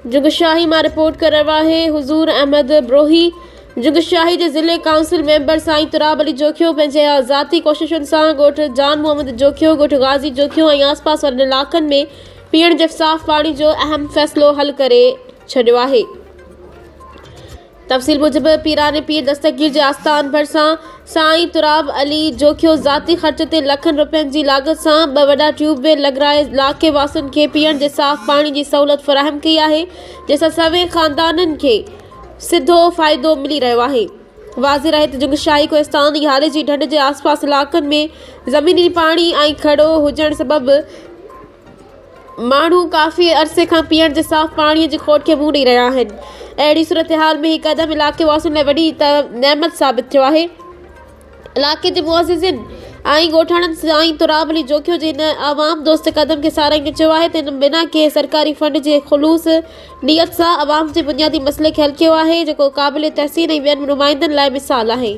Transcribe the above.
जुगशाही मां रिपोर्ट कर रहा है हुजूर अहमद ब्रोही। जुगशाही के ज़िले काउंसिल मेंबर साईं तुराब अली जोखियो पंहिंजे ज़ाती कोशिशुनि सां ॻोठ जान मोहम्मद जोखियो, ॻोठ गाज़ी जोखियो ऐं आसपास वारनि इलाक़नि में पीअण जे साफ़ पाणी जो अहम फ़ैसिलो हल करे छॾियो आहे। तफ़सील मूजिब पीराने पीर दस्तगीर जे आस्थान भरिसां साईं तुराब अली जोखियो ज़ाती ख़र्च ते लखनि रुपयनि जी लागत सां 2 वॾा ट्यूबवेल लॻाराए इलाइक़े वासियुनि खे पीअण जे साफ़ पाणी जी सहूलियत फ़राहम कई आहे, जंहिंसां सभई ख़ानदाननि खे सिधो फ़ाइदो मिली रहियो आहे। वाज़े रहे त जुगशाही कोहिस्तान ऐं हाले जी ढंढ जे आसपास इलाक़नि में ज़मीनी पाणी ऐं खड़ो हुजण सबबि माण्हू काफ़ी अरसे खां पीअण जे साफ़ पाणीअ जी खोट खे मुंहुं ॾेई रहिया आहिनि। अहिड़ी सूरत हाल में हीउ क़दम इलाइक़े वासियुनि लाइ वॾी नेमत साबित थियो आहे। इलाइक़े जे मुअज़्ज़िज़िन ऐं ॻोठाणनि साईं तुराब अली जोखियो जे हिन अवाम दोस्त क़दम खे साराहींदे चयो आहे त हिन बिना के सरकारी फंड जे ख़ुलूस नियत सां अवाम जे बुनियादी मसइले खे हल कयो आहे, जेको क़ाबिल तहसीन ऐं ॿियनि नुमाइंदनि लाइ मिसाल आहे।